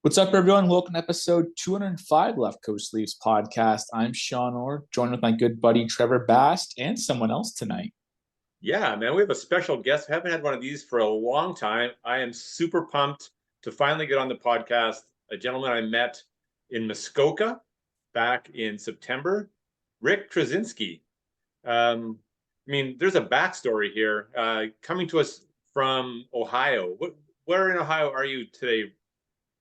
What's up, everyone? Welcome to episode 205 Left Coast Leafs podcast. I'm Sean Orr, joined with my good buddy Trevor Bast and someone else tonight. Yeah, man, we have a special guest. We haven't had one of these for a long time. I am super pumped to finally get on the podcast. A gentleman I met in Muskoka back in September, Ric Kruszynski. There's a backstory here. Coming to us from Ohio. Where in Ohio are you today?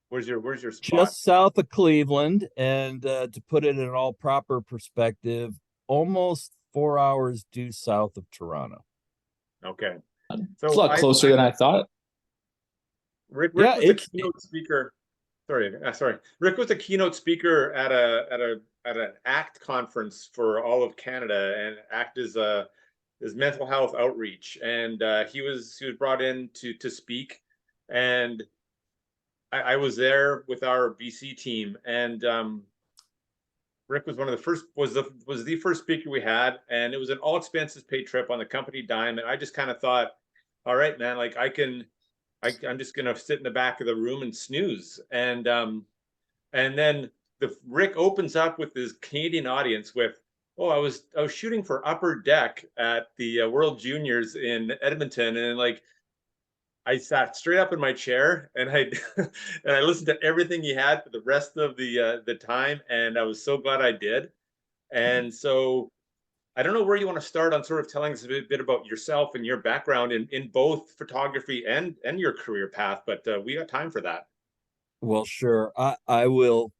Where's your spot? Just south of Cleveland, and to put it in all proper perspective, almost 4 hours due south of Toronto. Okay, so it's a lot closer than I thought. Ric was a keynote speaker. Sorry. Ric was a keynote speaker at an ACT conference for all of Canada, and ACT is mental health outreach, and he was brought in to speak, and I was there with our BC team, and Ric was one of the first was the first speaker we had, and it was an all expenses paid trip on the company dime. And I just kind of thought, all right, man, like I'm just gonna sit in the back of the room and snooze. And then Ric opens up with his Canadian audience with, oh, I was shooting for Upper Deck at the World Juniors in Edmonton, and like I sat straight up in my chair and I listened to everything he had for the rest of the time, and I was so glad I did. And so I don't know where you want to start on sort of telling us a bit about yourself and your background in both photography and your career path, but we got time for that. Well, sure. I will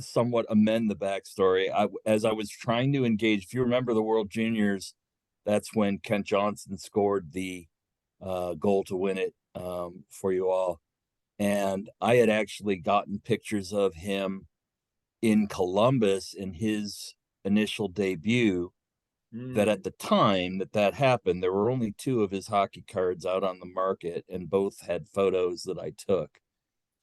somewhat amend the backstory. As I was trying to engage, if you remember the World Juniors, that's when Kent Johnson scored the goal to win it for you all. And I had actually gotten pictures of him in Columbus in his initial debut. That at the time that happened, there were only two of his hockey cards out on the market, and both had photos that I took.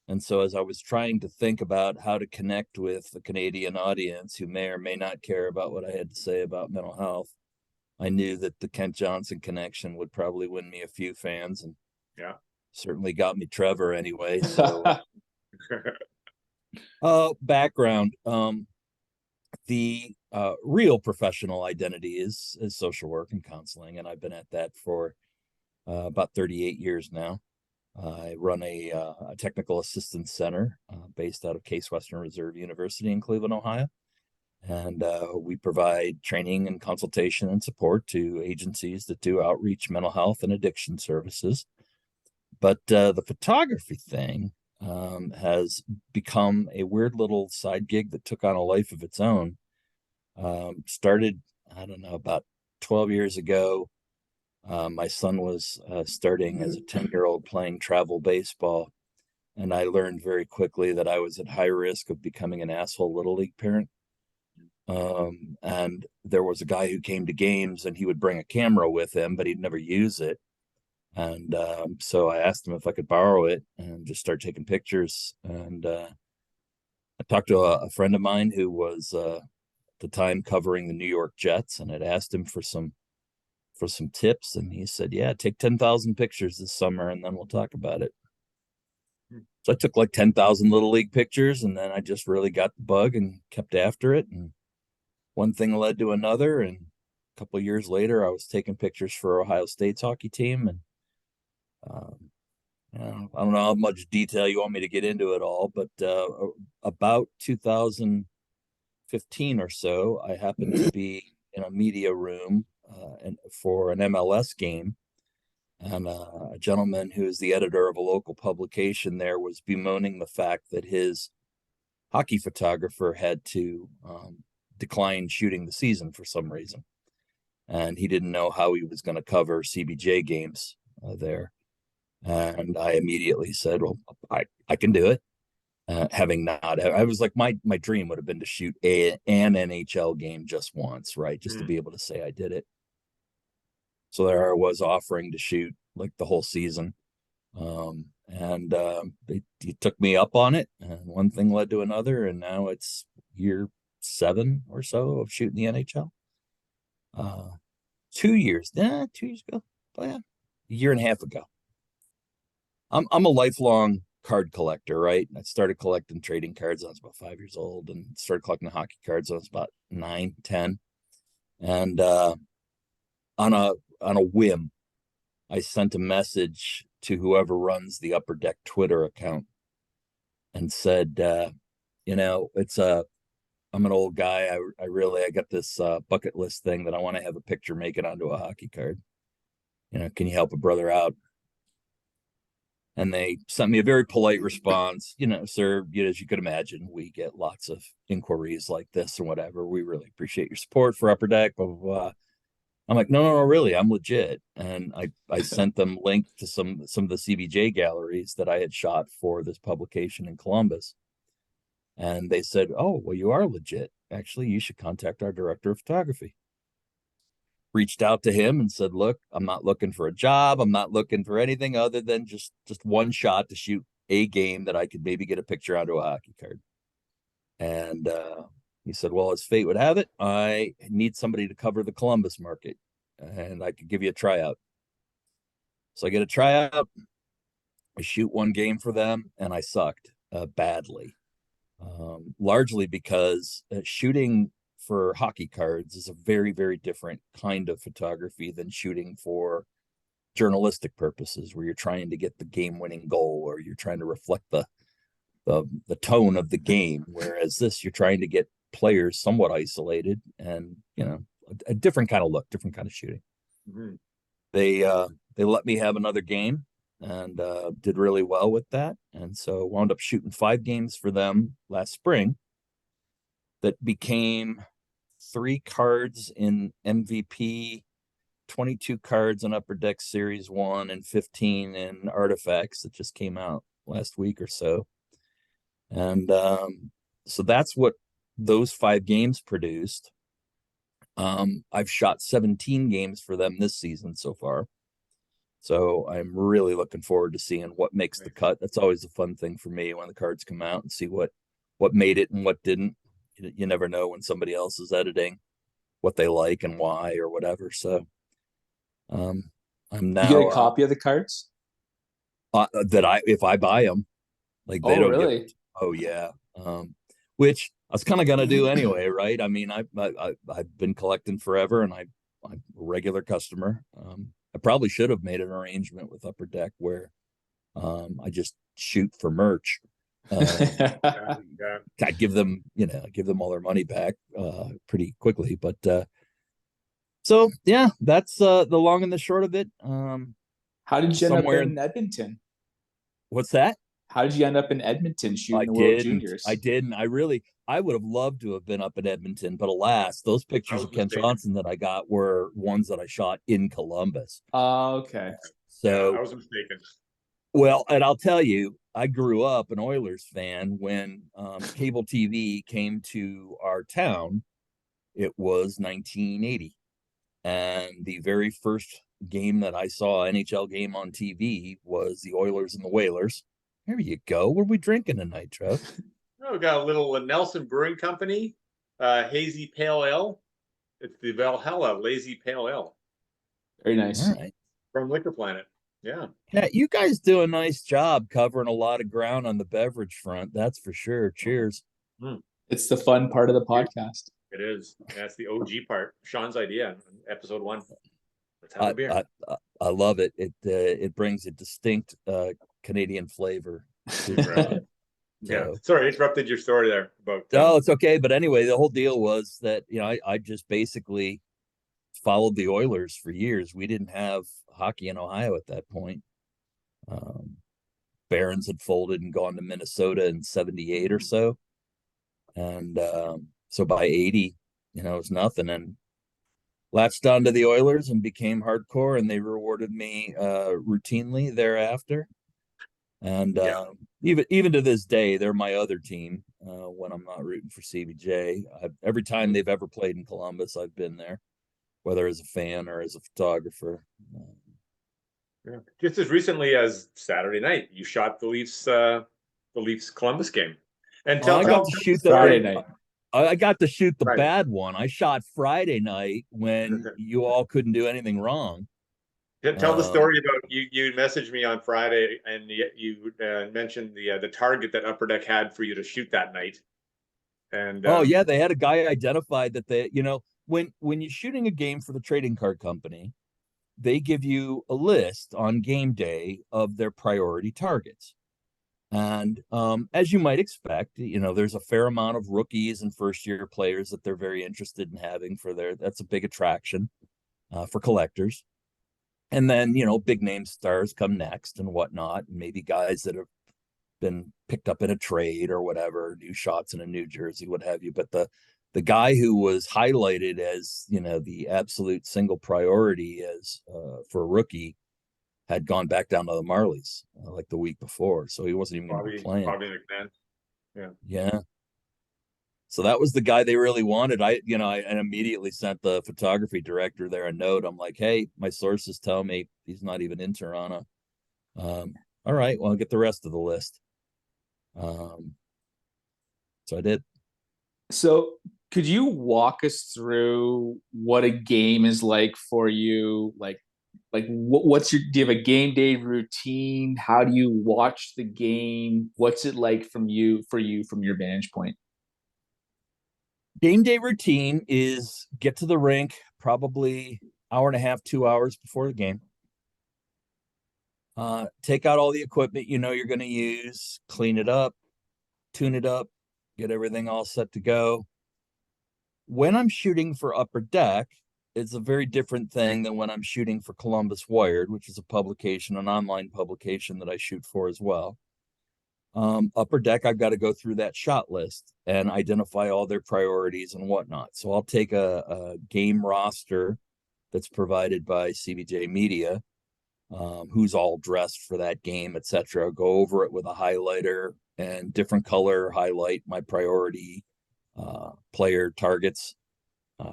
And so as I was trying to think about how to connect with the Canadian audience who may or may not care about what I had to say about mental health, I knew that the Kent Johnson connection would probably win me a few fans, and certainly got me Trevor anyway. So background, the real professional identity is social work and counseling, and I've been at that for about 38 years now. I run a technical assistance center based out of Case Western Reserve University in Cleveland, Ohio. And we provide training and consultation and support to agencies that do outreach, mental health, and addiction services. But the photography thing has become a weird little side gig that took on a life of its own. Started, I don't know, about 12 years ago. My son was starting as a 10-year-old playing travel baseball. And I learned very quickly that I was at high risk of becoming an asshole Little League parent. And there was a guy who came to games, and he would bring a camera with him, but he'd never use it. And so I asked him if I could borrow it and just start taking pictures. And I talked to a friend of mine who was at the time covering the New York Jets, and had asked him for some tips. And he said, yeah, take 10,000 pictures this summer, and then we'll talk about it. So I took like 10,000 Little League pictures, and then I just really got the bug and kept after it. And one thing led to another, and a couple of years later, I was taking pictures for Ohio State's hockey team. And I don't know how much detail you want me to get into it all, but about 2015 or so, I happened to be in a media room and for an MLS game, and a gentleman who is the editor of a local publication there was bemoaning the fact that his hockey photographer had to decline shooting the season for some reason, and he didn't know how he was going to cover CBJ games there. And I immediately said, well, I can do it. I was like, my dream would have been to shoot an NHL game just once, right? Just to be able to say I did it. So there I was offering to shoot like the whole season. And he took me up on it, and one thing led to another. And now it's year 7 or so of shooting the NHL. 2 years ago, a year and a half ago. I'm a lifelong card collector, right? I started collecting trading cards when I was about 5 years old, and started collecting hockey cards when I was about 9, 10. And on a whim, I sent a message to whoever runs the Upper Deck Twitter account and said, I'm an old guy. I got this bucket list thing that I want to have a picture make it onto a hockey card. Can you help a brother out? And they sent me a very polite response. Sir, as you could imagine, we get lots of inquiries like this or whatever. We really appreciate your support for Upper Deck, blah, blah, blah. I'm like, no, really, I'm legit. And I sent them links to some of the CBJ galleries that I had shot for this publication in Columbus. And they said, oh, well, you are legit. Actually, you should contact our director of photography. Reached out to him and said, look, I'm not looking for a job. I'm not looking for anything other than just one shot to shoot a game that I could maybe get a picture onto a hockey card. And he said, well, as fate would have it, I need somebody to cover the Columbus market, and I could give you a tryout. So I get a tryout. I shoot one game for them, and I sucked badly, largely because shooting for hockey cards is a very, very different kind of photography than shooting for journalistic purposes, where you're trying to get the game-winning goal, or you're trying to reflect the tone of the game. Whereas this, you're trying to get players somewhat isolated, and a different kind of look, different kind of shooting. Mm-hmm. They let me have another game, and did really well with that, and so wound up shooting 5 games for them last spring that became 3 cards in MVP, 22 cards in Upper Deck Series 1, and 15 in Artifacts that just came out last week or so. And so that's what those 5 games produced. I've shot 17 games for them this season so far. So I'm really looking forward to seeing what makes the cut. That's always a fun thing for me when the cards come out, and see what made it and what didn't. You never know when somebody else is editing what they like and why or whatever. So I'm now. You get a copy of the cards? If I buy them, like they don't really. Oh yeah. Which I was kind of gonna do anyway, right? I mean, I've been collecting forever, and I'm a regular customer. I probably should have made an arrangement with Upper Deck where I just shoot for merch. I give them all their money back pretty quickly. But so yeah, that's the long and the short of it. How did you end up in Edmonton? What's that? How did you end up in Edmonton shooting the World Juniors? I didn't. I would have loved to have been up in Edmonton, but alas, those pictures of Kent Johnson that I got were ones that I shot in Columbus. Oh, okay. So yeah, I was mistaken. Well, and I'll tell you, I grew up an Oilers fan when cable TV came to our town. It was 1980. And the very first game that I saw, NHL game on TV, was the Oilers and the Whalers. There you go. What are we drinking tonight, Trev? Oh, we got a little Nelson Brewing Company, hazy pale ale. It's the Valhalla Lazy Pale Ale. Very nice. All right. From Liquor Planet. Yeah. Yeah, you guys do a nice job covering a lot of ground on the beverage front. That's for sure. Cheers. It's the fun part of the podcast. It is. That's the OG part. Sean's idea, episode 1. Let's have a beer. I love it. It brings a distinct Canadian flavor. Yeah. Sorry, I interrupted your story there about. No, it's okay. But anyway, the whole deal was that I just basically followed the Oilers for years. We didn't have hockey in Ohio at that point. Barons had folded and gone to Minnesota in 78 or so. And so by 80, it was nothing. And latched onto the Oilers and became hardcore, and they rewarded me routinely thereafter. And even to this day, they're my other team when I'm not rooting for CBJ. Every time they've ever played in Columbus, I've been there, whether as a fan or as a photographer. Yeah. Just as recently as Saturday night, you shot the Leafs Columbus game. And I got to shoot the Friday night. I got to shoot the bad one. I shot Friday night when you all couldn't do anything wrong. Tell the story about you messaged me on Friday and you mentioned the target that Upper Deck had for you to shoot that night. And oh yeah, they had a guy identified that when you're shooting a game for the trading card company, they give you a list on game day of their priority targets. And as you might expect, there's a fair amount of rookies and first year players that they're very interested in having that's a big attraction for collectors. And then, big name stars come next and whatnot, and maybe guys that have been picked up in a trade or whatever, new shots in a new jersey, what have you. But the guy who was highlighted as, the absolute single priority as for a rookie had gone back down to the Marlies like the week before. So he wasn't even going to be playing. Bobby McMahon. Yeah. Yeah. So that was the guy they really wanted. I immediately sent the photography director there a note. I'm like, hey, my sources tell me he's not even in Toronto. All right, well, I'll get the rest of the list. So I did. So could you walk us through what a game is like for you? Like what's do you have a game day routine? How do you watch the game? What's it like for you from your vantage point? Game day routine is get to the rink probably hour and a half, 2 hours before the game. Take out all the equipment you're going to use, clean it up, tune it up, get everything all set to go. When I'm shooting for Upper Deck, it's a very different thing than when I'm shooting for Columbus Wired, which is an online publication that I shoot for as well. Upper Deck, I've got to go through that shot list and identify all their priorities and whatnot. So I'll take a game roster that's provided by CBJ Media, who's all dressed for that game, etc. Go over it with a highlighter and different color highlight my priority player targets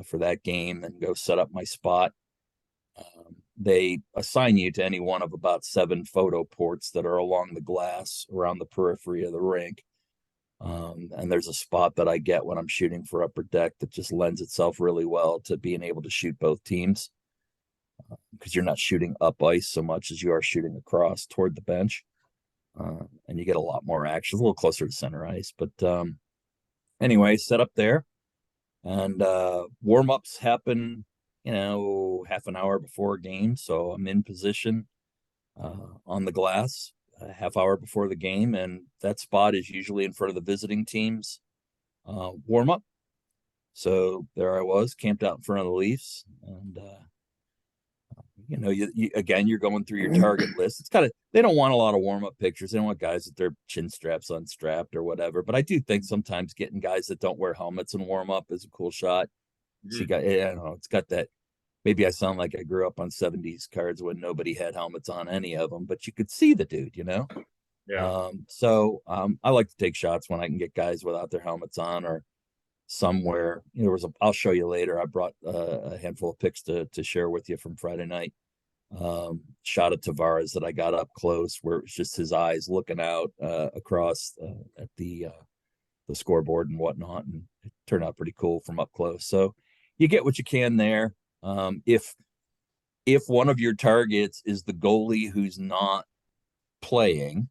for that game and go set up my spot. They assign you to any one of about 7 photo ports that are along the glass around the periphery of the rink. And there's a spot that I get when I'm shooting for Upper Deck that just lends itself really well to being able to shoot both teams, because you're not shooting up ice so much as you are shooting across toward the bench. And you get a lot more action, a little closer to center ice. But anyway, set up there. And warm-ups happen, half an hour before a game. So I'm in position on the glass a half hour before the game. And that spot is usually in front of the visiting team's warm-up. So there I was, camped out in front of the Leafs. And you're going through your target list. It's they don't want a lot of warm-up pictures. They don't want guys with their chin straps unstrapped or whatever. But I do think sometimes getting guys that don't wear helmets and warm up is a cool shot. So I don't know, it's got that. Maybe I sound like I grew up on 70s cards when nobody had helmets on any of them, but you could see the dude, Yeah. So I like to take shots when I can get guys without their helmets on or somewhere. I'll show you later. I brought a handful of pics to share with you from Friday night. Shot of Tavares that I got up close, where it was just his eyes looking out across at the scoreboard and whatnot, and it turned out pretty cool from up close. So you get what you can there. If one of your targets is the goalie who's not playing,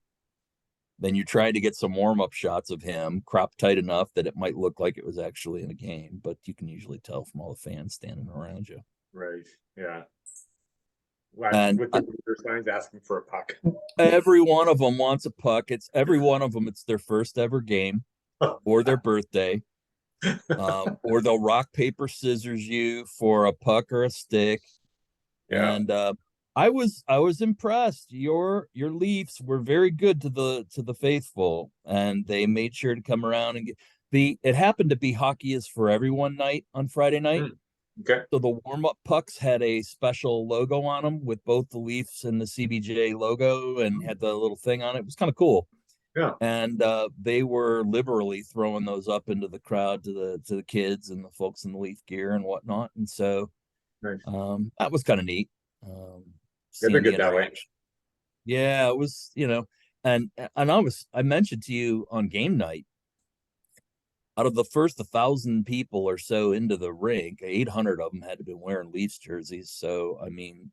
then you try to get some warm-up shots of him cropped tight enough that it might look like it was actually in a game, but you can usually tell from all the fans standing around you. Right. Yeah. And with their signs asking for a puck. Every one of them wants a puck. It's their first ever game or their birthday. Or they'll rock, paper, scissors you for a puck or a stick. Yeah. And I was impressed. Your Leafs were very good to the faithful, and they made sure to come around and it happened to be Hockey is for Everyone night on Friday night. Okay. So the warm-up pucks had a special logo on them with both the Leafs and the CBJ logo, and had the little thing on it. It was kind of cool. Yeah. And they were liberally throwing those up into the crowd to the kids and the folks in the Leaf gear and whatnot. And so nice. That was kind of neat. They're good that way. Yeah, it was, and I mentioned to you on game night, out of the first 1,000 people or so into the rink, 800 of them had to be wearing Leafs jerseys. So, I mean,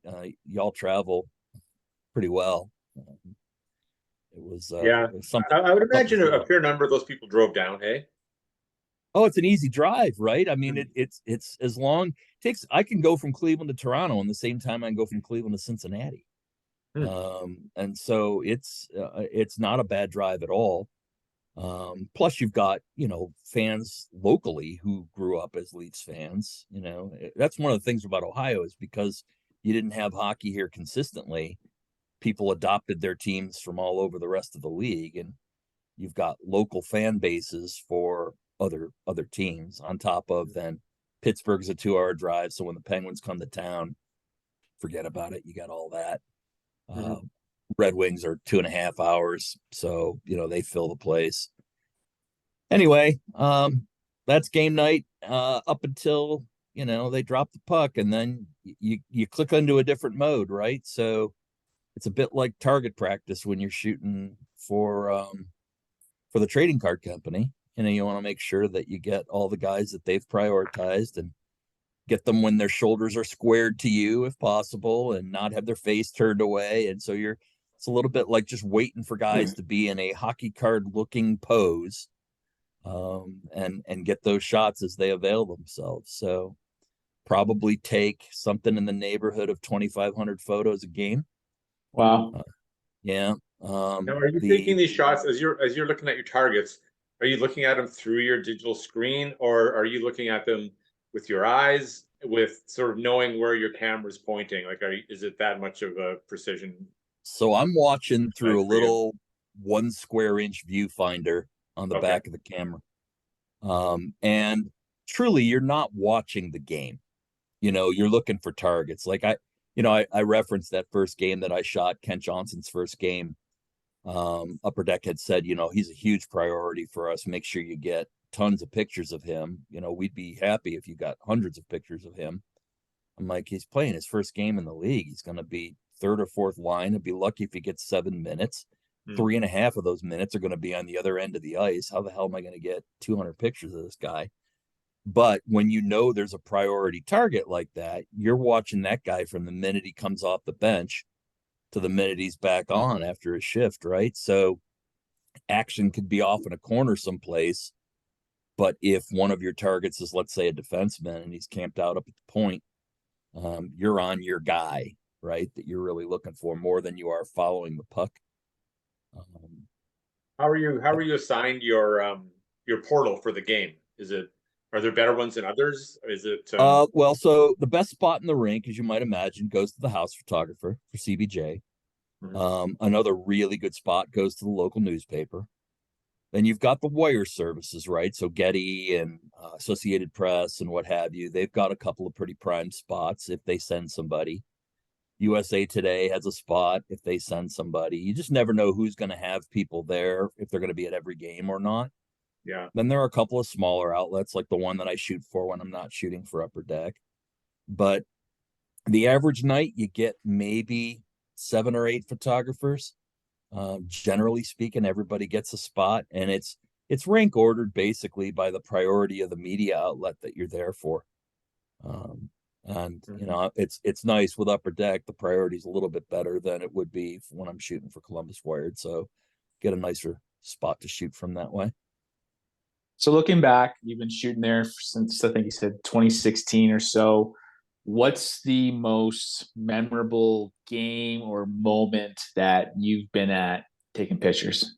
y'all travel pretty well. It was something. I would imagine a fair number of those people drove down. Hey. Oh, it's an easy drive, right? I mean, it's as long takes. I can go from Cleveland to Toronto in the same time I can go from Cleveland to Cincinnati, and so it's not a bad drive at all. Plus, you've got fans locally who grew up as Leafs fans. That's one of the things about Ohio is because you didn't have hockey here consistently. People adopted their teams from all over the rest of the league, and you've got local fan bases for other teams on top of then Pittsburgh's a 2-hour drive. So when the Penguins come to town, forget about it. You got all that. Red Wings are 2.5 hours. So, they fill the place. Anyway, that's game night up until, they drop the puck and then you click into a different mode, right? So it's a bit like target practice when you're shooting for the trading card company. You want to make sure that you get all the guys that they've prioritized and get them when their shoulders are squared to you if possible and not have their face turned away. And so it's a little bit like just waiting for guys to be in a hockey card looking pose and get those shots as they avail themselves. So probably take something in the neighborhood of 2,500 photos a game. Wow. Yeah. Now, are you taking these shots as you're looking at your targets? Are you looking at them through your digital screen, or are you looking at them with your eyes, with sort of knowing where your camera's pointing? Like, is it that much of a precision? So I'm watching through a little 1 square inch viewfinder on the back of the camera. And truly, you're not watching the game. You're looking for targets. Like I referenced that first game that I shot, Kent Johnson's first game. Upper Deck had said, he's a huge priority for us. Make sure you get tons of pictures of him. We'd be happy if you got hundreds of pictures of him. I'm like, he's playing his first game in the league. He's going to be third or fourth line. I'd be lucky if he gets 7 minutes. 3.5 of those minutes are going to be on the other end of the ice. How the hell am I going to get 200 pictures of this guy? But when there's a priority target like that, you're watching that guy from the minute he comes off the bench to the minute he's back on after his shift, right? So action could be off in a corner someplace, but if one of your targets is, let's say, a defenseman and he's camped out up at the point, you're on your guy, right? That you're really looking for more than you are following the puck. How are you assigned your portal for the game? Are there better ones than others? Is it well, so the best spot in the rink, as you might imagine, goes to the house photographer for CBJ. Another really good spot goes to the local newspaper. Then you've got the wire services, right? So Getty and Associated Press and what have you. They've got a couple of pretty prime spots if they send somebody. USA Today has a spot if they send somebody. You just never know who's going to have people there, if they're going to be at every game or not. Yeah. Then there are a couple of smaller outlets like the one that I shoot for when I'm not shooting for Upper Deck. But the average night, you get maybe 7 or 8 photographers. Generally speaking, everybody gets a spot, and it's rank ordered basically by the priority of the media outlet that you're there for. It's nice with Upper Deck. The priority is a little bit better than it would be when I'm shooting for Columbus Wired. So get a nicer spot to shoot from that way. So looking back, you've been shooting there since, I think you said 2016 or so. What's the most memorable game or moment that you've been at taking pictures?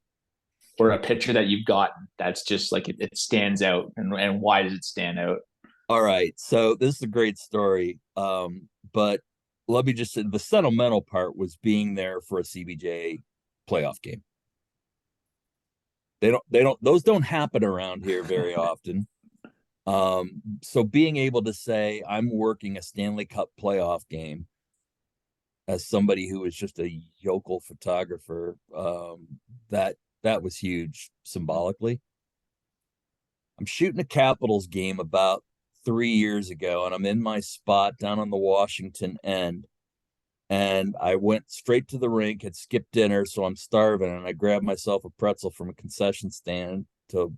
Or a picture that you've gotten that's just like it stands out, and why does it stand out? All right. So this is a great story. But let me just say the sentimental part was being there for a CBJ playoff game. Those don't happen around here very often. So being able to say I'm working a Stanley Cup playoff game as somebody who was just a yokel photographer, that was huge symbolically. I'm shooting a Capitals game about 3 years ago, and I'm in my spot down on the Washington end. And I went straight to the rink, had skipped dinner, so I'm starving, and I grabbed myself a pretzel from a concession stand to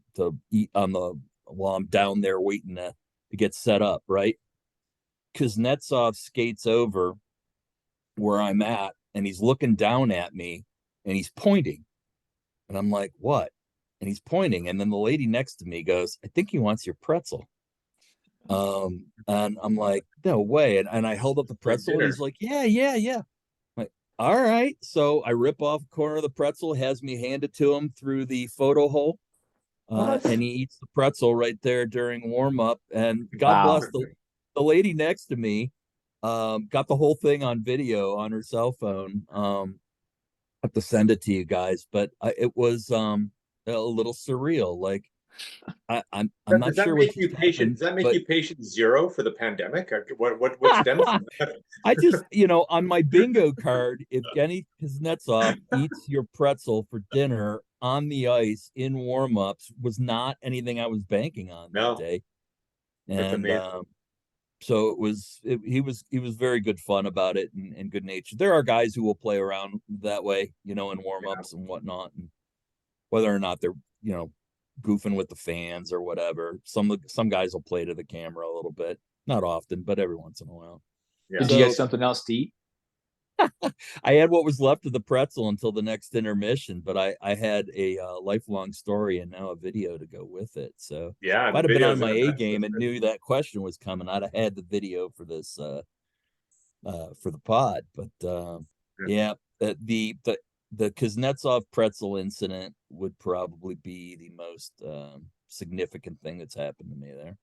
eat on the while I'm down there waiting to get set up, right? Kuznetsov skates over where I'm at, and he's looking down at me, and he's pointing. And I'm like, what? And he's pointing. And then the lady next to me goes, I think he wants your pretzel. And I'm like, no way. And I held up the pretzel, and he's like, yeah. I'm like, all right. So I rip off a corner of the pretzel, has me hand it to him through the photo hole. And he eats the pretzel right there during warm up. And God bless the lady next to me. Got the whole thing on video on her cell phone. I have to send it to you guys, but it was a little surreal. Like I'm not sure what you patient. Does that make you patient zero for the pandemic? What stems from that? I just, on my bingo card, if Evgeny Kuznetsov eats your pretzel for dinner on the ice in warmups, was not anything I was banking on that day. And so he was very good fun about it and good natured. There are guys who will play around that way, in warmups and whatnot, and whether or not they're, goofing with the fans or whatever. Some guys will play to the camera a little bit, not often, but every once in a while. Yeah. Did you get something else to eat? I had what was left of the pretzel until the next intermission, but I had a lifelong story and now a video to go with it. So yeah, if I'd have been on my A game and knew that question was coming, I'd have had the video for this for the pod. But yeah, the Kuznetsov pretzel incident would probably be the most significant thing that's happened to me there.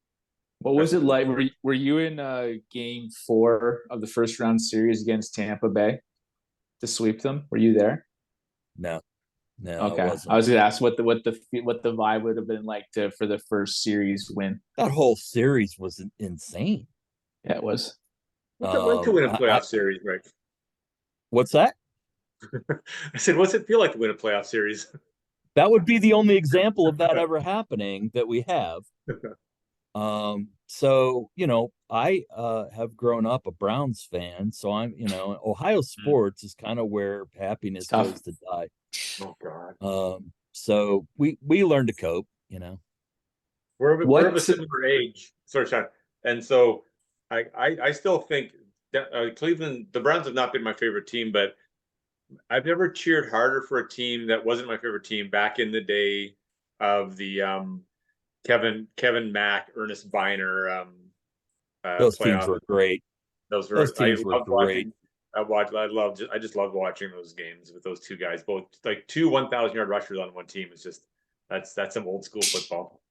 What was it like? Were you in game 4 of the first round series against Tampa Bay to sweep them? Were you there? No. Okay, I was gonna ask what the vibe would have been like for the first series win. That whole series was insane. Yeah, it was. What's it like to win a playoff series, Rick? What's that? I said, what's it feel like to win a playoff series? That would be the only example of that ever happening that we have. So, I have grown up a Browns fan, so I'm, Ohio sports is kind of where happiness goes to die. Oh God. So we learn to cope, We're of a similar age. Sorry, Sean. And so I still think that Cleveland, the Browns have not been my favorite team, but I've never cheered harder for a team that wasn't my favorite team back in the day of the Kevin Mack, Ernest Biner. Those teams were great. Those teams were great. I just love watching those games with those two guys, both like two 1,000-yard rushers on one team. It's just that's some old school football.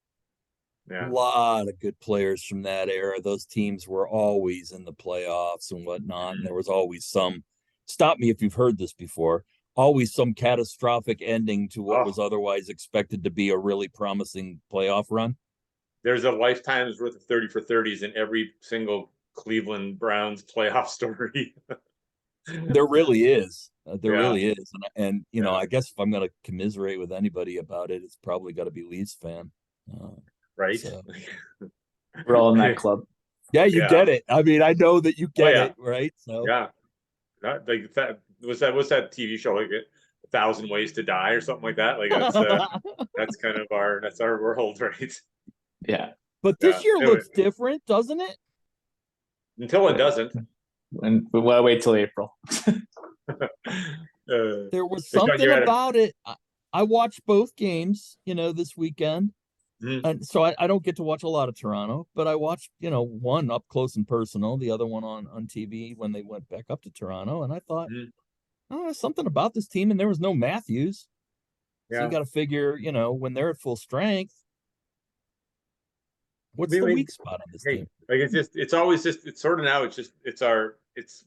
Yeah, a lot of good players from that era. Those teams were always in the playoffs and whatnot, and there was always some. Stop me if you've heard this before. Always some catastrophic ending to what was otherwise expected to be a really promising playoff run. There's a lifetime's worth of 30 for 30s in every single Cleveland Browns playoff story. There really is. Really is. And I guess if I'm going to commiserate with anybody about it, it's probably got to be Leafs fan. Right. So. We're all in that club. Yeah, you get it. I mean, I know that you get it, right? So yeah. What's that TV show, like 1,000 Ways to Die or something like that? Like that's kind of our world, right? Yeah. But this year looks different, doesn't it? Until it doesn't. And we'll wait till April. There was something about it. I watched both games, this weekend. And so I don't get to watch a lot of Toronto, but I watched, one up close and personal, the other one on TV when they went back up to Toronto. And I thought, something about this team. And there was no Matthews. Yeah. So you got to figure, when they're at full strength, what's the weak spot on this team? Like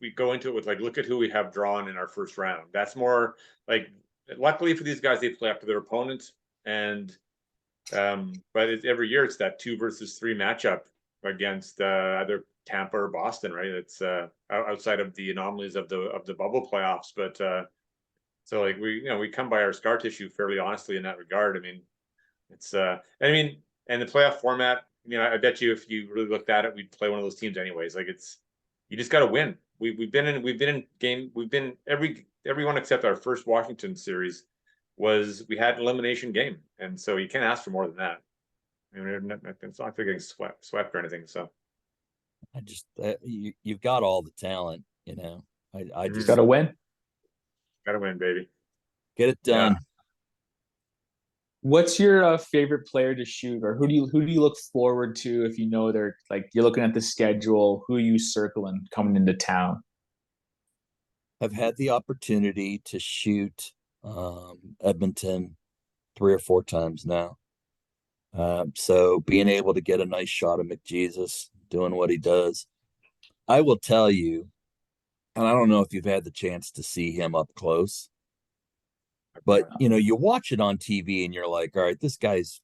we go into it with like, look at who we have drawn in our first round. That's more like, luckily for these guys, they play up to their opponents. And, but every year it's that 2 versus 3 matchup against either Tampa or Boston, right? It's outside of the anomalies of the bubble playoffs. But so like we come by our scar tissue fairly honestly in that regard. I mean, it's and the playoff format, I bet you if you really looked at it, we'd play one of those teams anyways. Like you just got to win. We've been everyone except our first Washington series we had an elimination game, and so you can't ask for more than that. I mean, it's not like they're getting swept or anything. So I just you've got all the talent, I Just just gotta win. gotta win, baby. get it done. Yeah. What's your favorite player to shoot, or who do you look forward to if you know they're like you're looking at the schedule? Who are you circling coming into town? I've had the opportunity to shoot Edmonton 3 or 4 times now. So being able to get a nice shot of McJesus doing what he does, I will tell you, and I don't know if you've had the chance to see him up close, but you watch it on TV and you're like, all right, this guy's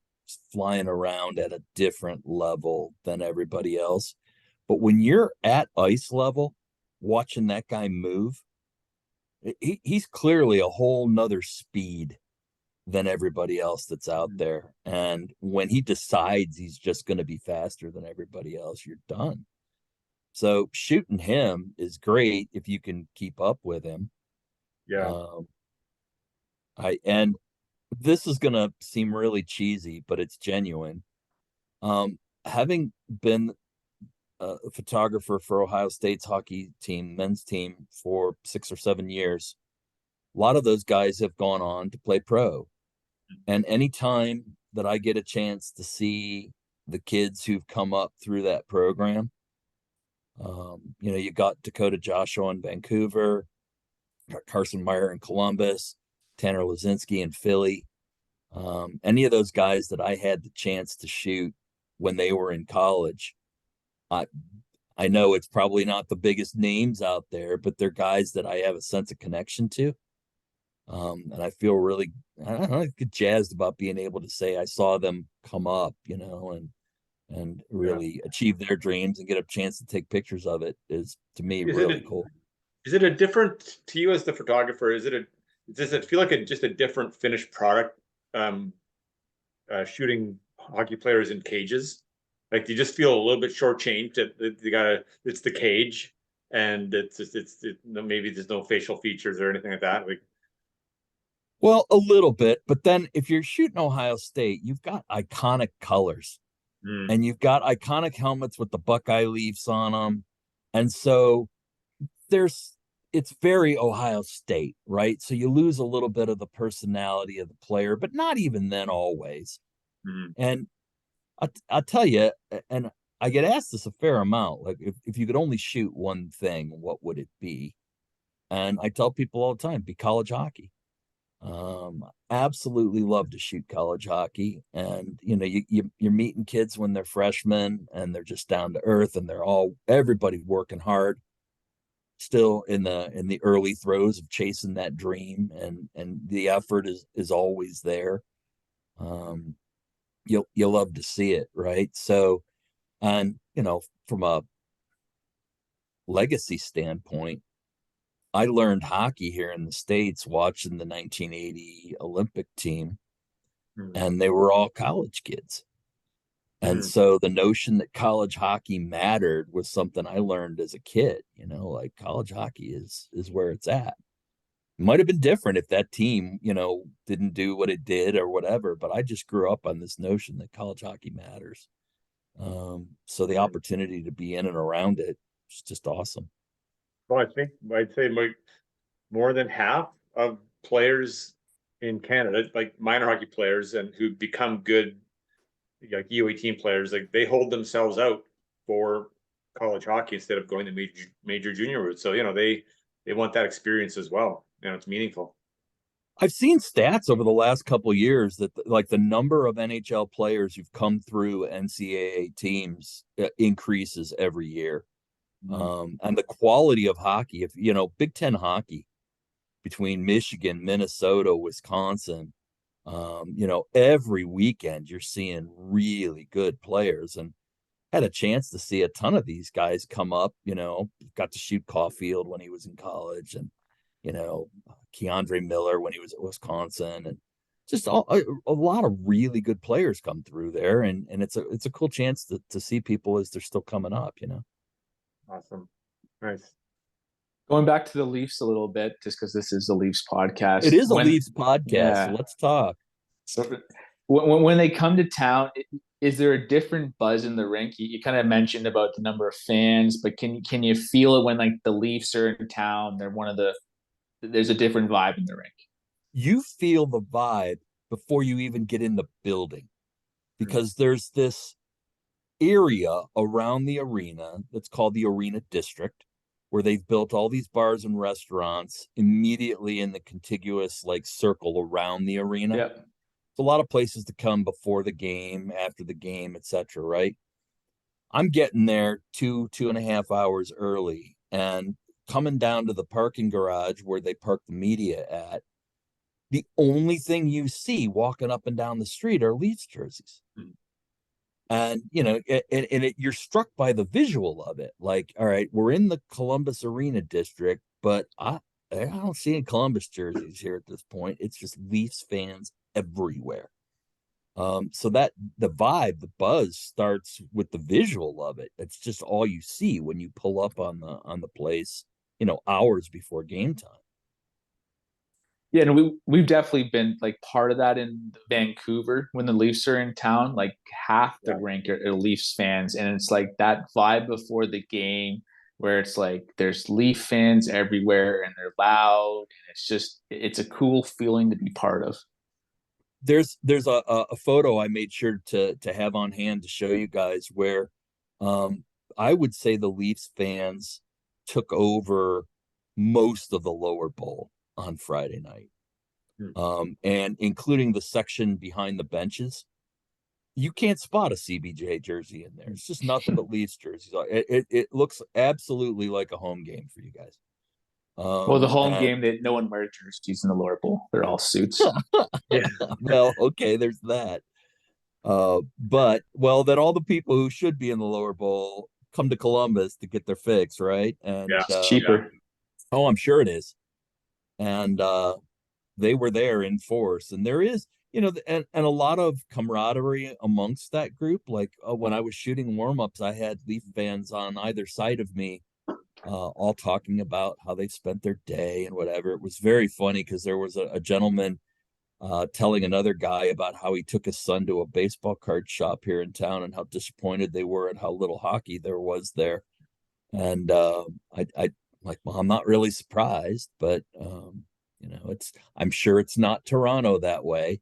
flying around at a different level than everybody else. But when you're at ice level, watching that guy move, he's clearly a whole nother speed than everybody else that's out there. And when he decides he's just going to be faster than everybody else, you're done. So shooting him is great if you can keep up with him. Yeah. And this is going to seem really cheesy, but it's genuine. Having been a photographer for Ohio State's hockey team, men's team, for 6 or 7 years, a lot of those guys have gone on to play pro. And anytime that I get a chance to see the kids who've come up through that program, you got Dakota Joshua in Vancouver, Carson Meyer in Columbus, Tanner Lazinski in Philly. Any of those guys that I had the chance to shoot when they were in college, I know it's probably not the biggest names out there, but they're guys that I have a sense of connection to. And I feel really, I don't know, get jazzed about being able to say I saw them come up, and really achieve their dreams and get a chance to take pictures of it is, to me, really cool. Is it a different, to you as the photographer, does it feel like just a different finished product, shooting hockey players in cages? Like, do you just feel a little bit shortchanged that it's the cage and maybe there's no facial features or anything like that? Like, well, a little bit, but then if you're shooting Ohio State, you've got iconic colors and you've got iconic helmets with the Buckeye Leafs on them. And so it's very Ohio State, right? So you lose a little bit of the personality of the player, but not even then always. And I'll tell you, and I get asked this a fair amount, like if you could only shoot one thing, what would it be? And I tell people all the time, be college hockey. Absolutely love to shoot college hockey. And you're meeting kids when they're freshmen and they're just down to earth and everybody's working hard, still in the early throes of chasing that dream, and the effort is always there. You'll love to see it, right? So, and from a legacy standpoint, I learned hockey here in the States watching the 1980 Olympic team, and they were all college kids. And so the notion that college hockey mattered was something I learned as a kid, like college hockey is where it's at. It might have been different if that team, didn't do what it did or whatever, but I just grew up on this notion that college hockey matters. So the opportunity to be in and around it is just awesome. Well, I think I'd say more than half of players in Canada, like minor hockey players, and who become good, like U18 players, like they hold themselves out for college hockey instead of going the major junior route. So they want that experience as well. It's meaningful. I've seen stats over the last couple of years that like the number of NHL players who've come through NCAA teams increases every year. And the quality of hockey, if Big Ten hockey between Michigan, Minnesota, Wisconsin, every weekend you're seeing really good players, and had a chance to see a ton of these guys come up. Got to shoot Caulfield when he was in college, and Keandre Miller when he was at Wisconsin, and just a lot of really good players come through there, and it's a cool chance to see people as they're still coming up. Awesome. Nice. Going back to the Leafs a little bit, just because this is the Leafs podcast. It is a Leafs podcast, so let's talk. So when they come to town, is there a different buzz in the rink? You kind of mentioned about the number of fans, but can you feel it when like the Leafs are in town? They're one of the there's a different vibe in the rink. You feel the vibe before you even get in the building, because there's this area around the arena that's called the Arena District, where they've built all these bars and restaurants immediately in the contiguous like circle around the arena. Yep. It's a lot of places to come before the game, after the game, etc. Right? I'm getting there 2.5 hours early, and coming down to the parking garage where they park the media at. The only thing you see walking up and down the street are Leafs jerseys. And, you're struck by the visual of it. Like, all right, we're in the Columbus Arena District, but I don't see any Columbus jerseys here at this point. It's just Leafs fans everywhere. So that the vibe, the buzz starts with the visual of it. It's just all you see when you pull up on the place, hours before game time. Yeah, and we've definitely been like part of that in Vancouver when the Leafs are in town. Like half the rink are Leafs fans, and it's like that vibe before the game where it's like there's Leaf fans everywhere and they're loud, and it's a cool feeling to be part of. There's a photo I made sure to have on hand to show you guys where I would say the Leafs fans took over most of the lower bowl on Friday night. And including the section behind the benches, you can't spot a CBJ jersey in there. It's just nothing but Leafs jerseys. It looks absolutely like a home game for you guys. Well, the home game that no one wears jerseys in the lower bowl. They're all suits. Yeah. Well, okay, there's that. But then all the people who should be in the lower bowl come to Columbus to get their fix, right? And it's cheaper. Oh, I'm sure it is. And they were there in force, and there is, and a lot of camaraderie amongst that group. Like when I was shooting warm-ups, I had Leaf fans on either side of me, all talking about how they spent their day and whatever. It was very funny because there was a gentleman telling another guy about how he took his son to a baseball card shop here in town and how disappointed they were at how little hockey there was there. And I like, well, I'm not really surprised, but I'm sure it's not Toronto that way.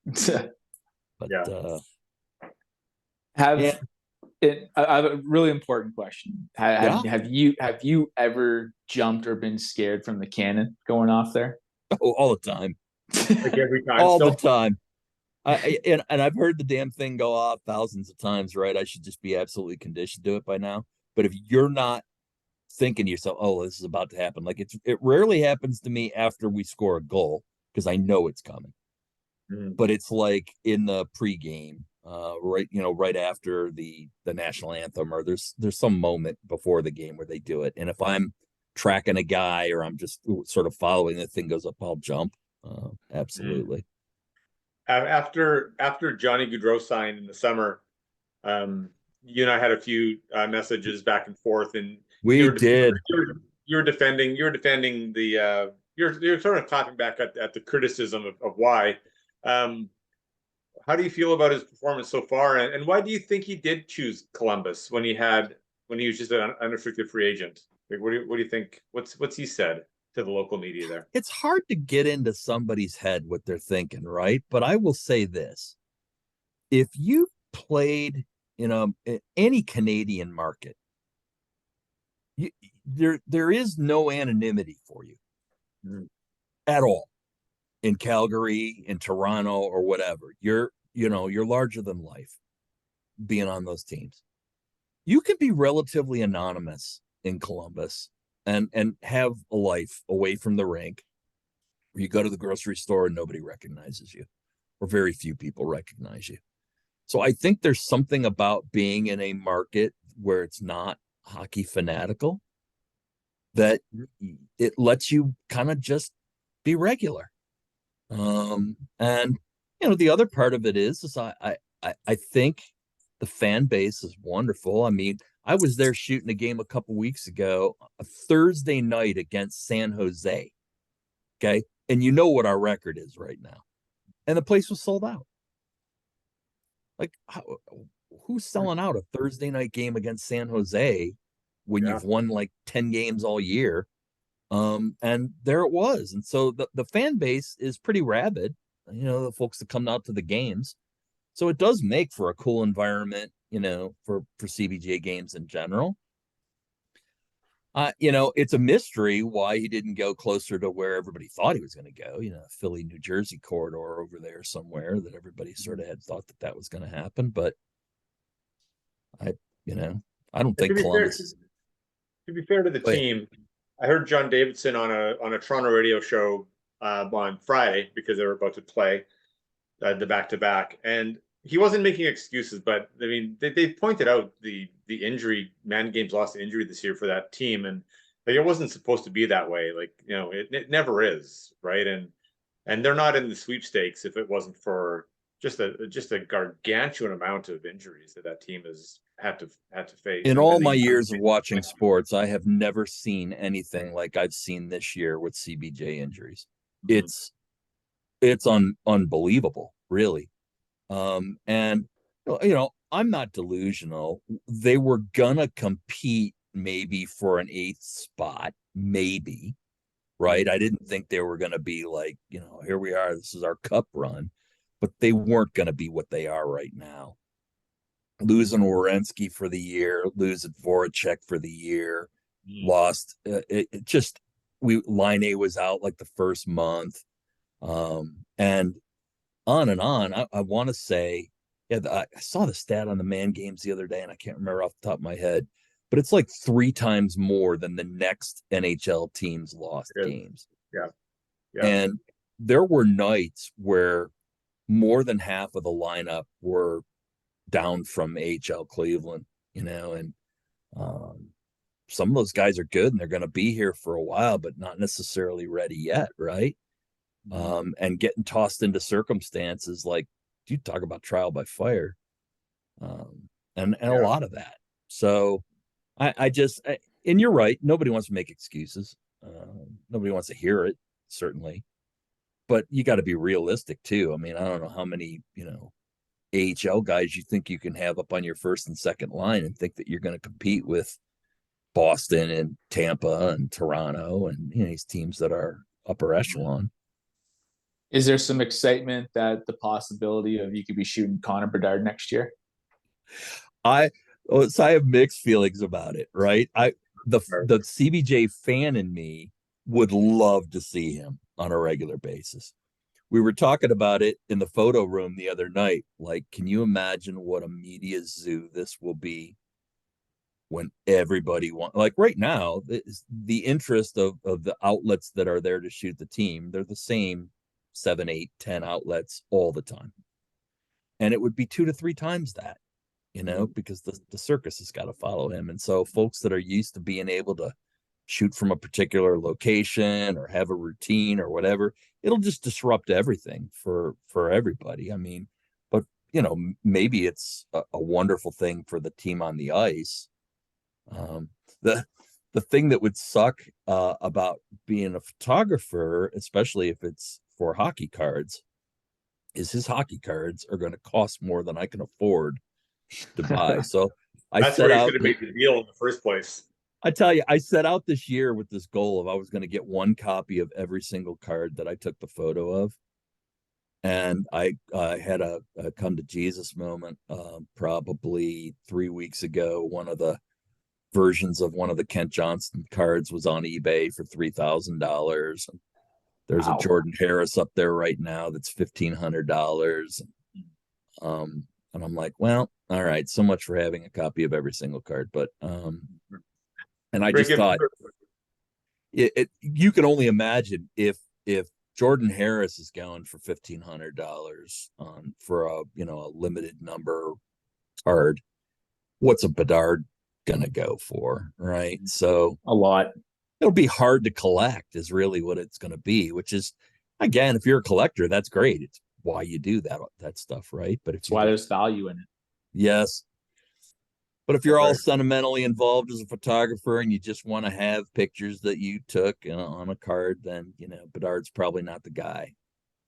But I have a really important question. Have you ever jumped or been scared from the cannon going off there? Oh, all the time. Like every time. All the time. And I've heard the damn thing go off thousands of times, right? I should just be absolutely conditioned to it by now. But if you're not thinking to yourself, oh, this is about to happen, like it rarely happens to me after we score a goal because I know it's coming. But it's like in the pregame, right after the national anthem, or there's some moment before the game where they do it. And if I'm tracking a guy or I'm just sort of following, the thing goes up, I'll jump. Absolutely. After Johnny Gaudreau signed in the summer, you and I had a few messages back and forth, and we did. You're defending the you're sort of clapping back at the criticism of why. How do you feel about his performance so far, and why do you think he did choose Columbus when he was just an unrestricted free agent? Like, what do you think? What's he said to the local media there? It's hard to get into somebody's head what they're thinking, right? But I will say this: if you played in any Canadian market, there is no anonymity for you at all. In Calgary, in Toronto, or whatever, you're larger than life being on those teams. You can be relatively anonymous in Columbus and have a life away from the rink where you go to the grocery store and nobody recognizes you, or very few people recognize you. So I think there's something about being in a market where it's not hockey fanatical that it lets you kind of just be regular. And the other part of it is I think the fan base is wonderful. I mean, I was there shooting a game a couple weeks ago, a Thursday night against San Jose. Okay. And you know what our record is right now. And the place was sold out. Like, who's selling out a Thursday night game against San Jose when you've won like 10 games all year? And there it was. And so the fan base is pretty rabid, the folks that come out to the games. So it does make for a cool environment, for CBJ games in general. It's a mystery why he didn't go closer to where everybody thought he was going to go, Philly, New Jersey corridor over there somewhere that everybody sort of had thought that was going to happen. But I don't think Columbus. To be fair to the team, I heard John Davidson on a Toronto radio show on Friday because they were about to play the back-to-back, and he wasn't making excuses, but I mean they pointed out the injury, man games lost to injury this year for that team, and like it wasn't supposed to be that way. Like it never is, right? And they're not in the sweepstakes if it wasn't for just a gargantuan amount of injuries that team has had to face. In all my years of watching sports, I have never seen anything like I've seen this year with CBJ injuries. It's unbelievable, really. And I'm not delusional. They were gonna compete maybe for an 8th spot, maybe, right? I didn't think they were gonna be like, here we are, this is our cup run, but they weren't gonna be what they are right now. Losing Werenski for the year, losing Voracek for the year, lost. Line A was out like the first month, and on. I want to say, I saw the stat on the man games the other day, and I can't remember off the top of my head, but it's like 3 times more than the next NHL teams lost games. Yeah. And there were nights where more than half of the lineup were down from AHL Cleveland, and some of those guys are good and they're going to be here for a while, but not necessarily ready yet, right? And getting tossed into circumstances like, you talk about trial by fire, and a lot of that. So and you're right, nobody wants to make excuses. Nobody wants to hear it, certainly, but you got to be realistic too. I mean, I don't know how many AHL guys you think you can have up on your first and second line and think that you're going to compete with Boston and Tampa and Toronto and these teams that are upper echelon. Is there some excitement that the possibility of you could be shooting Connor Bedard next year? I have mixed feelings about it, right? The CBJ fan in me would love to see him on a regular basis. We were talking about it in the photo room the other night. Like, can you imagine what a media zoo this will be when everybody wants? Like right now, the interest of the outlets that are there to shoot the team, they're the same 7, 8, 10 outlets all the time. And it would be 2 to 3 times that, because the circus has got to follow him. And so folks that are used to being able to shoot from a particular location or have a routine or whatever, it'll just disrupt everything for everybody. I mean, but maybe it's a wonderful thing for the team on the ice. The thing that would suck about being a photographer, especially if it's for hockey cards, is his hockey cards are going to cost more than I can afford to buy. So that's where he's going to make the deal in the first place. I tell you, I set out this year with this goal of I was going to get 1 copy of every single card that I took the photo of. And I had a come to Jesus moment probably 3 weeks ago. One of the versions of one of the Kent Johnston cards was on eBay for $3,000. There's a Jordan Harris up there right now that's $1,500. And I'm like, well, all right, so much for having a copy of every single card. But and I just thought you can only imagine if Jordan Harris is going for $1,500 for a limited number card, what's a Bedard gonna go for, right? So a lot. It'll be hard to collect is really what it's going to be, which is, again, if you're a collector, that's great. It's why you do that stuff, right? But it's why there's value in it. Yes. But if you're all sentimentally involved as a photographer and you just want to have pictures that you took on a card, then Bedard's probably not the guy.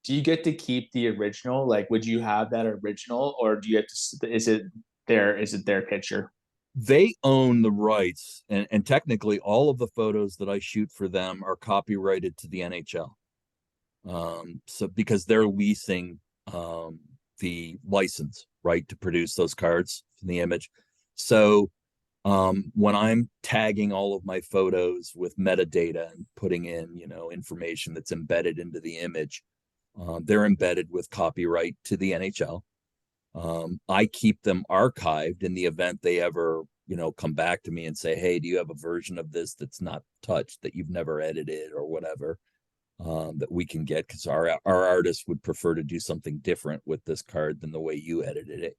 Do you get to keep the original? Like, would you have that original, or do you have to? Is it their picture? They own the rights, and technically all of the photos that I shoot for them are copyrighted to the NHL. So because they're leasing the license, right, to produce those cards in the image. So when I'm tagging all of my photos with metadata and putting in, information that's embedded into the image, they're embedded with copyright to the NHL. I keep them archived in the event they ever, come back to me and say, hey, do you have a version of this that's not touched, that you've never edited or whatever, that we can get, because our artists would prefer to do something different with this card than the way you edited it.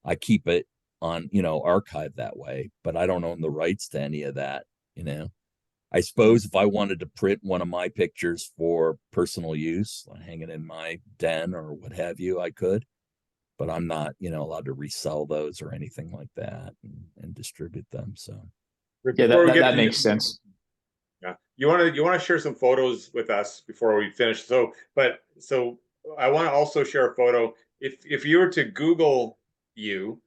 I keep it on, archive that way, but I don't own the rights to any of that. I suppose if I wanted to print one of my pictures for personal use, hang it in my den or what have you, I could, but I'm not, allowed to resell those or anything like that and distribute them. So yeah, that makes sense. Yeah, you want to share some photos with us before we finish. So I want to also share a photo. If you were to Google you,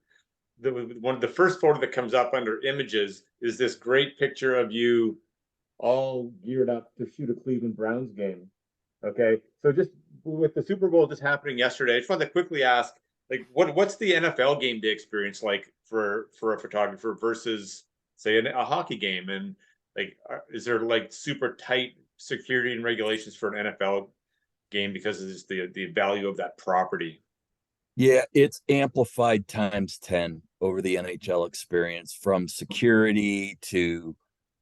one of the first photo that comes up under images is this great picture of you all geared up to shoot a Cleveland Browns game. Okay, so just with the Super Bowl just happening yesterday, I just wanted to quickly ask, like, what's the NFL game day experience like for a photographer versus, say, a hockey game? And like, is there like super tight security and regulations for an NFL game because of the value of that property? Yeah, it's amplified times 10 over the NHL experience, from security to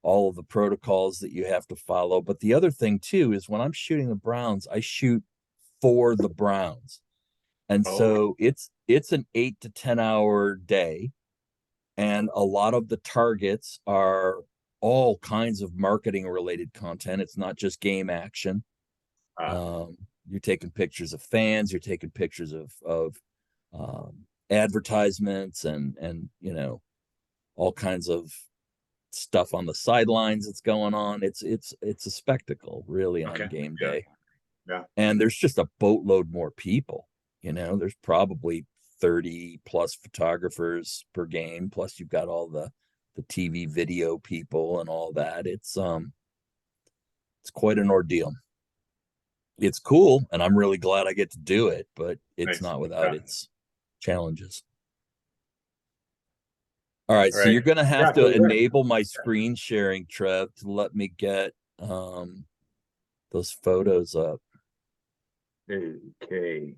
all of the protocols that you have to follow. But the other thing too is when I'm shooting the Browns, I shoot for the Browns. And so it's an 8 to 10 hour day. And a lot of the targets are all kinds of marketing related content. It's not just game action. You're taking pictures of fans, you're taking pictures of advertisements and all kinds of stuff on the sidelines that's going on. It's a spectacle, really, on game day. Yeah. And there's just a boatload more people. There's probably 30 plus photographers per game, plus you've got all the TV video people and all that. It's quite an ordeal. It's cool, and I'm really glad I get to do it, but it's not without its challenges. All right, so you're going to have to enable my screen sharing, Trev, to let me get those photos up. Okay.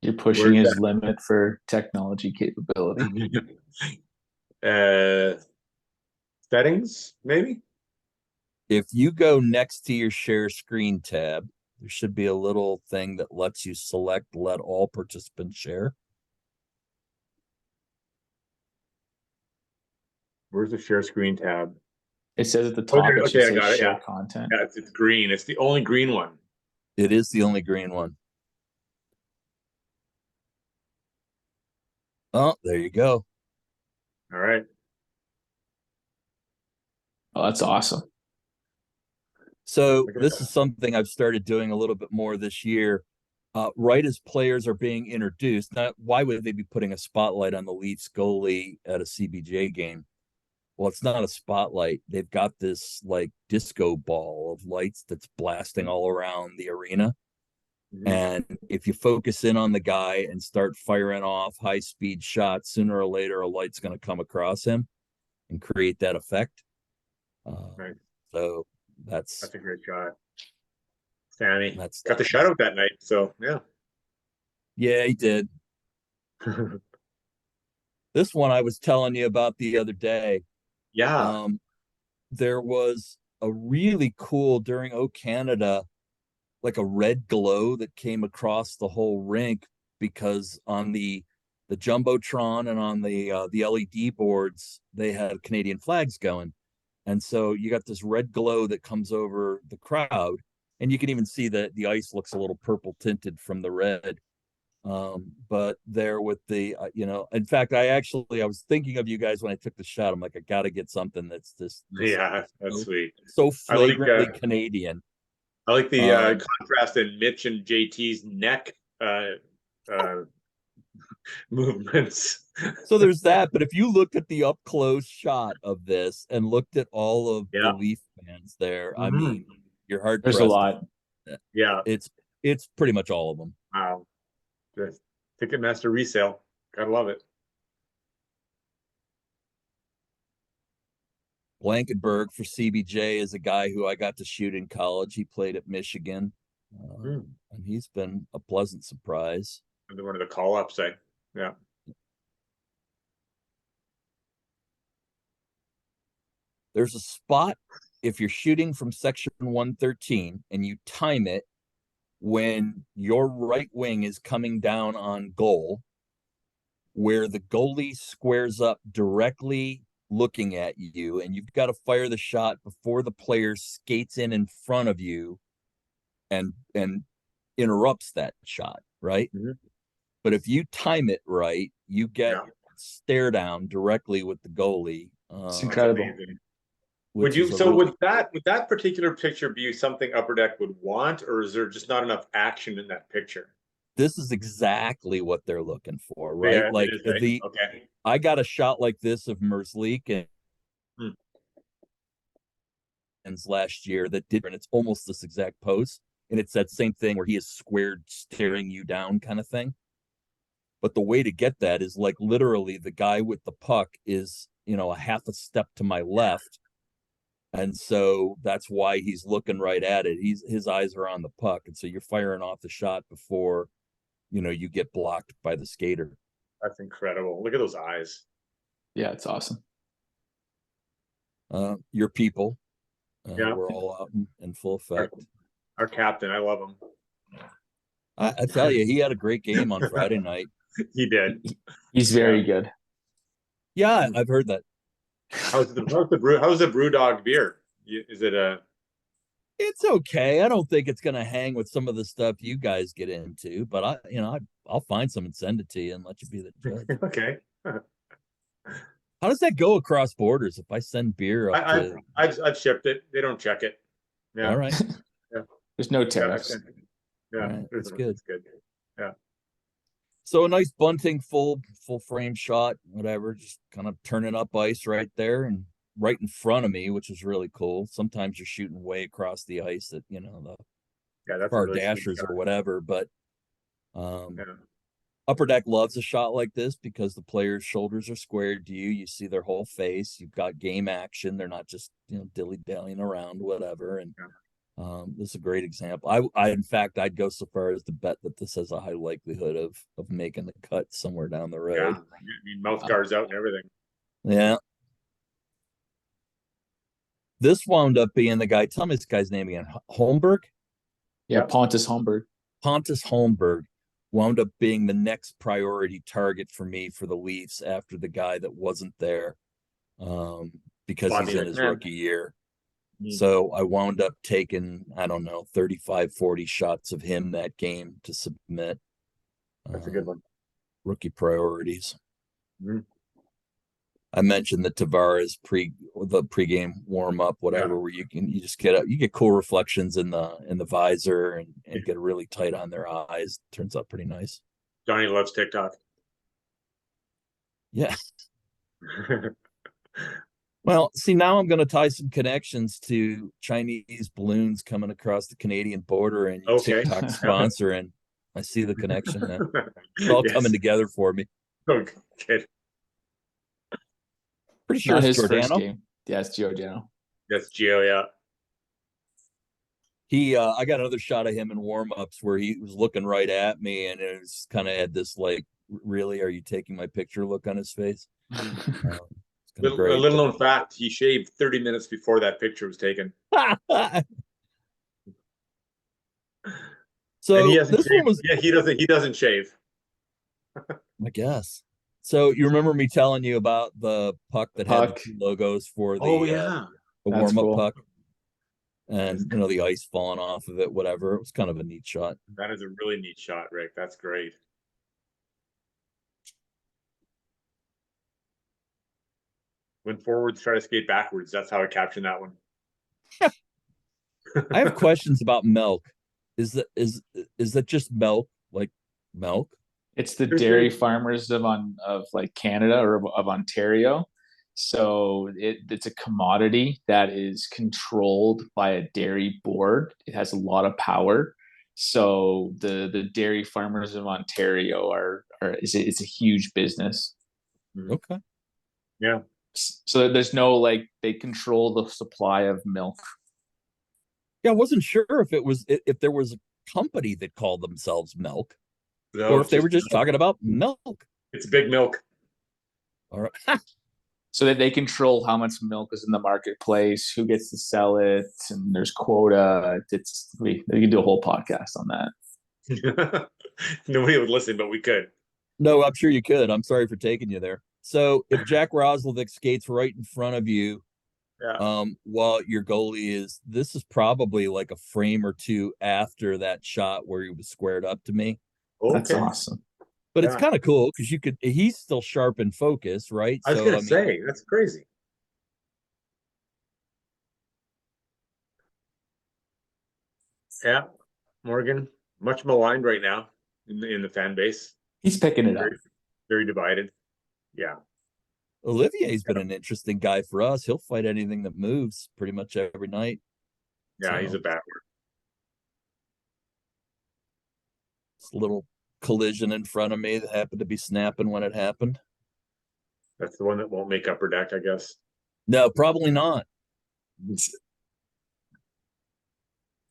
You're pushing his limit for technology capability. Settings, maybe? If you go next to your share screen tab, there should be a little thing that lets you select let all participants share. Where's the share screen tab? It says at the top, it should say share content. Yeah, it's green. It's the only green one. It is the only green one. Oh, there you go. All right. Oh, that's awesome. So this is something I've started doing a little bit more this year. Right as players are being introduced, now, why would they be putting a spotlight on the Leafs goalie at a CBJ game? Well, it's not a spotlight. They've got this like disco ball of lights that's blasting all around the arena. Mm-hmm. And if you focus in on the guy and start firing off high-speed shots, sooner or later a light's going to come across him and create that effect. Right. So that's a great shot. Sammy got the shutout that night, so yeah. Yeah, he did. This one I was telling you about the other day. Yeah. There was a really cool during O Canada, like a red glow that came across the whole rink, because on the jumbotron and on the LED boards they had Canadian flags going, and so you got this red glow that comes over the crowd, and you can even see that the ice looks a little purple tinted from the red. But there with the in fact, I was thinking of you guys when I took the shot. I'm like, I gotta get something that's this yeah, that's sweet, so flagrantly Canadian. I like the contrast in Mitch and JT's neck movements. So there's that, but if you looked at the up close shot of this and looked at all of the Leaf fans there, I mean, you're hard pressed. There's a lot. Yeah, it's pretty much all of them. Wow, just Ticketmaster resale, gotta love it. Blankenberg for CBJ is a guy who I got to shoot in college. He played at Michigan, and he's been a pleasant surprise. And one of the call-ups, yeah. There's a spot if you're shooting from section 113 and you time it when your right wing is coming down on goal, where the goalie squares up directly looking at you, and you've got to fire the shot before the player skates in front of you and interrupts that shot, right? But if you time it right, you get stare down directly with the goalie. It's incredible. Would that particular picture be something Upper Deck would want, or is there just not enough action in that picture? This is exactly what they're looking for, right? Yeah, like right? I got a shot like this of Merzlik and last year that did, and it's almost this exact pose, and it's that same thing where he is squared staring you down kind of thing. But the way to get that is like literally the guy with the puck is, a half a step to my left. And so that's why he's looking right at it. His eyes are on the puck. And so you're firing off the shot before, you get blocked by the skater. That's incredible. Look at those eyes. Yeah, it's awesome. Your people. We're all out in full effect. Our captain, I love him. I tell you, he had a great game on Friday night. He did. He's very good. Yeah, I've heard that. How's the BrewDog beer? Is it a? It's okay. I don't think it's gonna hang with some of the stuff you guys get into, but I'll find some and send it to you and let you be the judge. Okay. How does that go across borders? If I send beer up I've shipped it. They don't check it. Yeah. All right. Yeah. There's no tariffs. Yeah, right. That's good. It's good. Yeah. So a nice bunting, full frame shot, whatever, just kind of turning up ice right there and right in front of me, which is really cool. Sometimes you're shooting way across the ice at, the far really dashers or whatever, but Upper Deck loves a shot like this because the player's shoulders are squared to you. You see their whole face. You've got game action. They're not just, dilly-dallying around, whatever. And this is a great example. In fact, I'd go so far as to bet that this has a high likelihood of making the cut somewhere down the road. Yeah, I mean, mouth guards out and everything. Yeah. This wound up being the guy. Tell me this guy's name again. Holmberg? Yeah, Pontus Holmberg. Pontus Holmberg wound up being the next priority target for me for the Leafs after the guy that wasn't there because he's in his rookie year. So I wound up taking, 35, 40 shots of him that game to submit. That's a good one. Rookie priorities. I mentioned the Tavares pregame warm up, whatever, where you get cool reflections in the visor and get really tight on their eyes. Turns out pretty nice. Johnny loves TikTok. Yeah. Well, see, now I'm going to tie some connections to Chinese balloons coming across the Canadian border and TikTok sponsor, and I see the connection now. It's all coming together for me. Okay. Pretty sure it's Giordano. Yeah, it's Giordano. That's Gio, yeah. I got another shot of him in warm-ups where he was looking right at me, and it was kind of had this like, really, are you taking my picture look on his face? A little known fact, he shaved 30 minutes before that picture was taken. So and this one was he doesn't shave. I guess. So you remember me telling you about the puck that had the two logos for the warm-up puck? And the ice falling off of it, whatever. It was kind of a neat shot. That is a really neat shot, Rick. That's great. When forwards try to skate backwards, that's how I captioned that one. I have questions about milk. Is that just milk, like milk? It's the There's dairy been farmers of like Canada or of Ontario. So it's a commodity that is controlled by a dairy board. It has a lot of power. So the dairy farmers of Ontario it's a huge business. Okay. yeah. So there's no like they control the supply of milk. Yeah, I wasn't sure if there was a company that called themselves Milk, No, or it's if they just were just talking about milk. it's big milk. All right. So that they control how much milk is in the marketplace, who gets to sell it, and there's quota. We can do a whole podcast on that. Nobody would listen, but we could. No, I'm sure you could. I'm sorry for taking you there. So if Jack Roslovic skates right in front of you, Yeah. while your goalie this is probably like a frame or two after that shot where he was squared up to me. That's Okay. awesome. But it's kind of cool because he's still sharp in focus, right? I was gonna say that's crazy. Yeah, Morgan, much maligned right now in the fan base. He's picking it up. Very divided. Yeah. Olivier's been an interesting guy for us. He'll fight anything that moves pretty much every night. Yeah, he's a battler. It's a little collision in front of me that happened to be snapping when it happened. That's the one that won't make upper deck, I guess. No, probably not.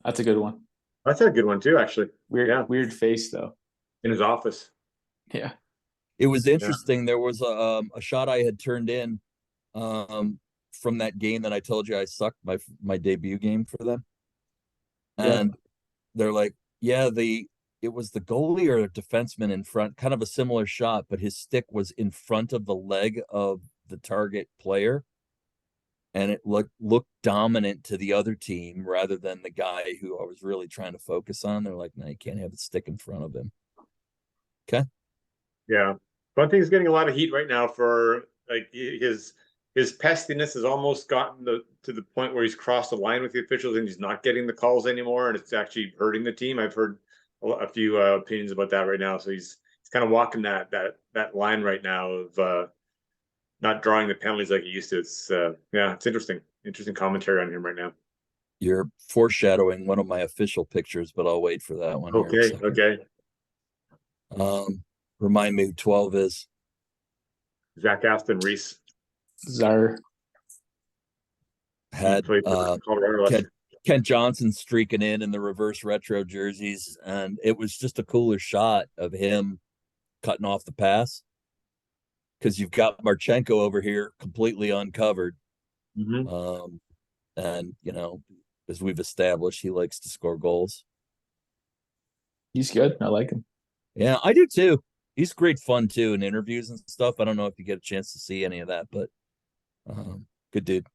That's a good one. That's a good one too, actually. Weird face though. In his office. Yeah. It was interesting. There was a shot I had turned in from that game that I told you I sucked my debut game for them. And they're like, yeah, it was the goalie or a defenseman in front, kind of a similar shot, but his stick was in front of the leg of the target player. And it looked dominant to the other team rather than the guy who I was really trying to focus on. They're like, no, you can't have a stick in front of him. Okay. Yeah. Bunting's getting a lot of heat right now for like his pestiness has almost gotten to the point where he's crossed the line with the officials and he's not getting the calls anymore, and it's actually hurting the team. I've heard a few opinions about that right now. So he's kind of walking that line right now of not drawing the penalties like he used to. It's it's interesting commentary on him right now. You're foreshadowing one of my official pictures, but I'll wait for that one. Okay. Remind me who 12 is. Zach Aston Reese. Czar. Had Kent Johnson streaking in the reverse retro jerseys, and it was just a cooler shot of him cutting off the pass because you've got Marchenko over here completely uncovered. Mm-hmm. And as we've established, he likes to score goals. He's good. I like him. Yeah, I do too. He's great fun too in interviews and stuff. I don't know if you get a chance to see any of that, but good dude.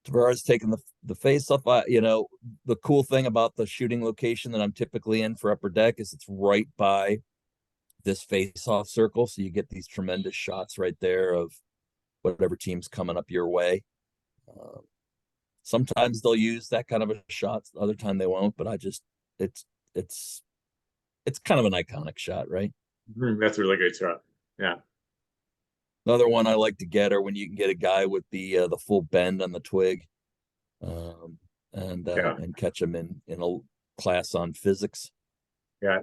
Tavares taking the face off. The cool thing about the shooting location that I'm typically in for upper deck is it's right by this face-off circle, so you get these tremendous shots right there of whatever team's coming up your way. Sometimes they'll use that kind of a shot, other time they won't. But it's kind of an iconic shot, right? That's a really great shot. Yeah. Another one I like to get are when you can get a guy with the full bend on the twig, and catch him in a class on physics. Yeah,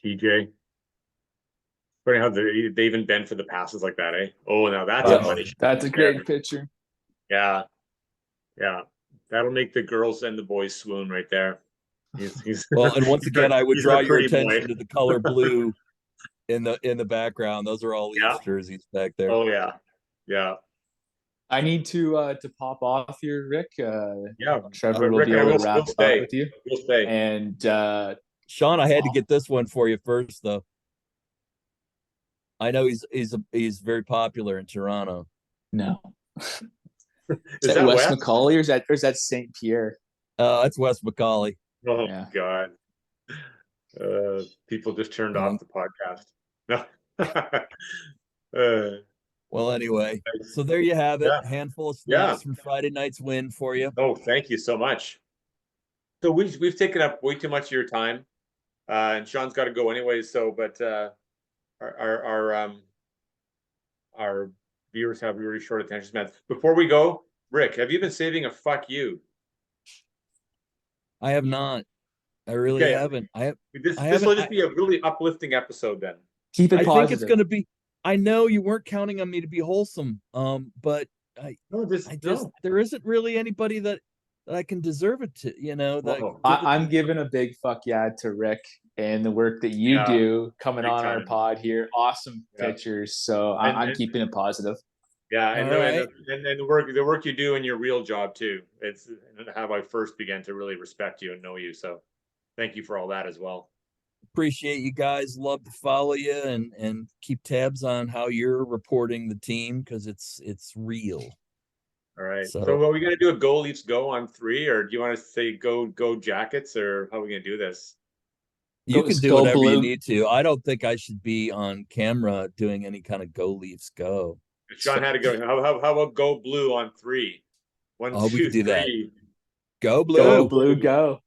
TJ. Funny how they even bend for the passes like that, eh? Oh, now that's a funny shot. That's a great picture. Yeah, that'll make the girls and the boys swoon right there. He's well, and once again, I would draw your attention to the color blue in the background. Those are all Leafs jerseys back there. Oh yeah. I need to pop off here, Rick. Trevor will Rick, be able to wrap up with you. We'll stay. And Sean, I had to get this one for you first, though. I know he's very popular in Toronto. No. Is that Wes Macaulay or is that St. Pierre? That's Wes Macaulay. Oh God. People just turned off the podcast. No. Well, anyway, so there you have it. Yeah. Handful of Yeah. snaps from Friday night's win for you. Oh, thank you so much. So we've taken up way too much of your time, and Sean's got to go anyways. So, but our viewers have really short attention spans. Before we go, Rick, have you been saving a fuck you? I have not. I really haven't. This will just be a really uplifting episode then. Keep it I positive. think it's going to be. I know you weren't counting on me to be wholesome, but there isn't really anybody that I can deserve it to. You know, I'm giving a big fuck yeah to Rick and the work that you do coming on our pod here. Awesome pictures. So I'm keeping it positive. Yeah, and the work you do in your real job too. It's how I first began to really respect you and know you. So thank you for all that as well. Appreciate you guys. Love to follow you and keep tabs on how you're reporting the team because it's real. All right. So are we gonna do a Go Leafs Go on 3, or do you want to say go Jackets, or how are we gonna do this? You can do whatever you need to. I don't think I should be on camera doing any kind of Go Leafs Go. Sean had to go. How about Go Blue on 3? 1, 2, 3. Go Blue. Go Blue, go.